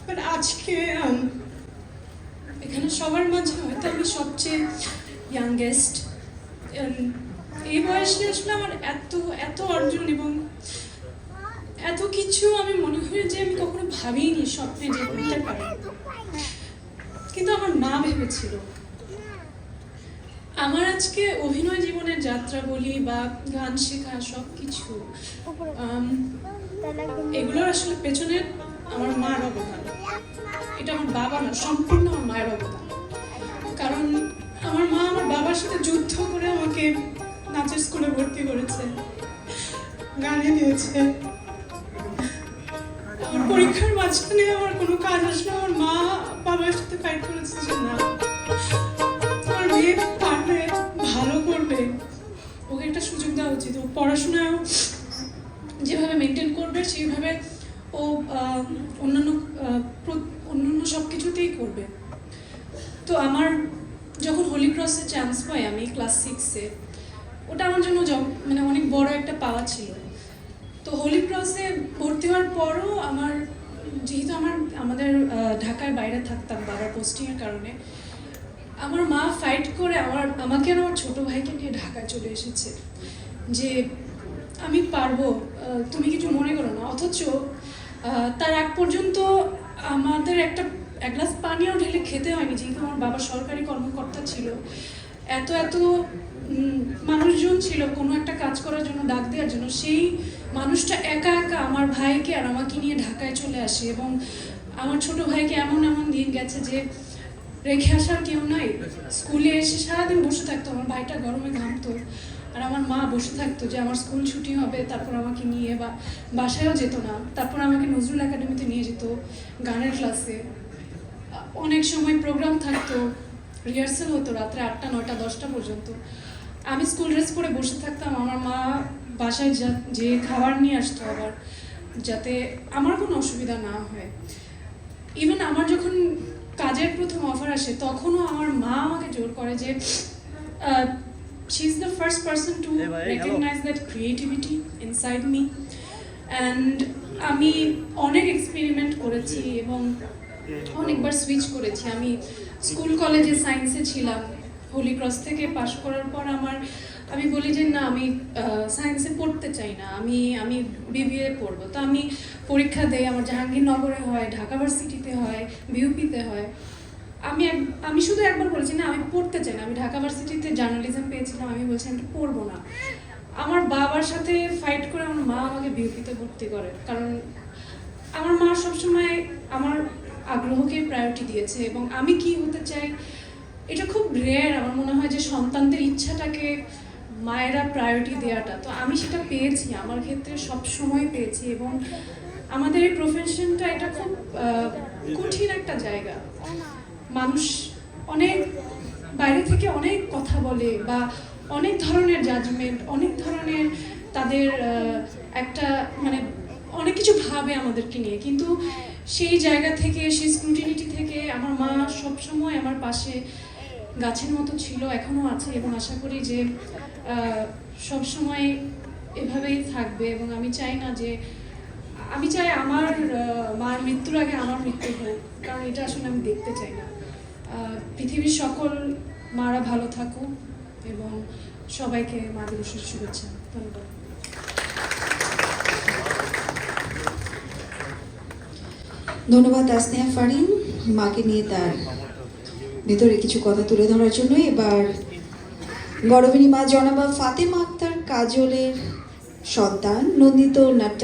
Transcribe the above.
But আজকে এখানে সবার মাঝে হয়তো আমি সবচেয়ে ইয়াংগেস্ট। এই বয়সে আসলে আমার এত এত অর্জন এবং এত কিছু আমি মনে হয় যে আমি কখনো ভাবিনি স্বপ্নে যে হতে পারে, কিন্তু আমার মা ভেবেছিল। আমার আজকে অভিনয় জীবনের যাত্রা বলি বা গান শেখা সব কিছু এগুলোর আসলে পেছনে আমার মার অবদান। এটা আমার বাবা না, সম্পূর্ণ আমার মায়ের অবদান। কারণ আমার মা আমার বাবার সাথে যুদ্ধ করে আমাকে নাচের স্কুলে ভর্তি করেছে, গানে দিয়েছে। আমার পরীক্ষার মাঝখানে আমার কোনো কাজ আসলে আমার মা বাবার সাথে ফাইট করেছে যে না, আমার মেয়ে পারবে, ভালো করবে, ওকে একটা সুযোগ দেওয়া উচিত। ও পড়াশোনায় যেভাবে মেনটেন করবে সেইভাবে ও অন্যান্য সব কিছুতেই করবে। তো আমার যখন হোলি ক্রসে চান্স পাই আমি ক্লাস 6-এ, ওটা আমার জন্য মানে অনেক বড় একটা পাওয়া ছিল। তো হোলি ক্রসে ভর্তি হওয়ার পরও যেহেতু আমাদের ঢাকার বাইরে থাকতাম বাবার পোস্টিংয়ের কারণে, আমার মা ফাইট করে আমাকে আর আমার ছোটো ভাইকে নিয়ে ঢাকায় চলে এসেছে যে আমি পারবো, তুমি কিছু মনে করো না। অথচ তার আগ পর্যন্ত আমাদের এক গ্লাস পানিও ঢেলে খেতে হয়নি, যেহেতু আমার বাবা সরকারি কর্মকর্তা ছিল। এত মানুষজন ছিল কোনো একটা কাজ করার জন্য, ডাক দেওয়ার জন্য। সেই মানুষটা একা একা আমার ভাইকে আর আমাকে নিয়ে ঢাকায় চলে আসে এবং আমার ছোট ভাইকে এমন দিন গেছে যে রেখে আসার কেউ নাই। স্কুলে এসে সারাদিন বসে থাকতো, আমার ভাইটা গরমে ঘামতো আর আমার মা বসে থাকতো যে আমার স্কুল ছুটি হবে, তারপর আমাকে নিয়ে বা বাসায়ও যেত না, তারপর আমাকে নজরুল একাডেমিতে নিয়ে যেত গানের ক্লাসে। অনেক সময় প্রোগ্রাম থাকতো, রিহার্সাল হতো রাত্রে 8টা 9টা 10টা পর্যন্ত। আমি স্কুল ড্রেস পরে বসে থাকতাম, আমার মা বাসায় যে খাবার নিয়ে আসতো আবার, যাতে আমার কোনো অসুবিধা না হয়। ইভেন আমার যখন কাজের প্রথম অফার আসে তখনও আমার মা আমাকে জোর করে যে she is the first person to recognize that creativity inside me. And আমি অনেক এক্সপেরিমেন্ট করেছি এবং অনেকবার সুইচ করেছি। আমি স্কুল কলেজে সায়েন্সে ছিলাম, হোলি ক্রস থেকে পাশ করার পর আমি বলি যে না, আমি সায়েন্সে পড়তে চাই না, আমি বিবিএ পড়বো। তো আমি পরীক্ষা দেই, আমার জাহাঙ্গীরনগরে হয়, ঢাকা ভার্সিটিতে হয়, বিউপিতে হয়। আমি শুধু একবার বলেছি না আমি পড়তে চাই না। আমি ঢাকা ভার্সিটিতে জার্নালিজম পেয়েছিলাম, আমি বলছি আমি পড়বো না। আমার বাবার সাথে ফাইট করে আমার মা আমাকে বিউপিতে ভর্তি করে, কারণ আমার মা সবসময় আমার আগ্রহকে প্রায়োরিটি দিয়েছে এবং আমি কি হতে চাই এটা খুব রেয়ার। আমার মনে হয় যে সন্তানদের ইচ্ছাটাকে মায়েরা প্রায়োরিটি দেওয়াটা, তো আমি সেটা পেয়েছি, আমার ক্ষেত্রে সব সময় পেয়েছি। এবং আমাদের এই প্রফেশনটা এটা খুব কঠিন একটা জায়গা। মানুষ অনেক বাইরে থেকে অনেক কথা বলে বা অনেক ধরনের জাজমেন্ট, অনেক ধরনের তাদের একটা মানে অনেক কিছু ভাবে আমাদেরকে নিয়ে, কিন্তু সেই জায়গা থেকে, সেই স্ক্রুটিনিটি থেকে আমার মা সবসময় আমার পাশে গাছের মতো ছিল, এখনও আছে এবং আশা করি যে সবসময় এভাবেই থাকবে। এবং আমি চাই আমার মার মৃত্যুর আগে আমার মৃত্যু হোক, কারণ এটা আসলে আমি দেখতে চাই না। পৃথিবীর সকল মারা ভালো থাকুক এবং সবাইকে মা দিবসের শুভেচ্ছা। ধন্যবাদ। ধন্যবাদ তাসনিয়া ফারিন মাকে নিয়ে তার ভেতরে কিছু কথা তুলে ধরার জন্য। এবার গৌরবিনী মা জনাবা ফাতেমা আক্তার কাজলের সন্তান নন্দিত নাট্য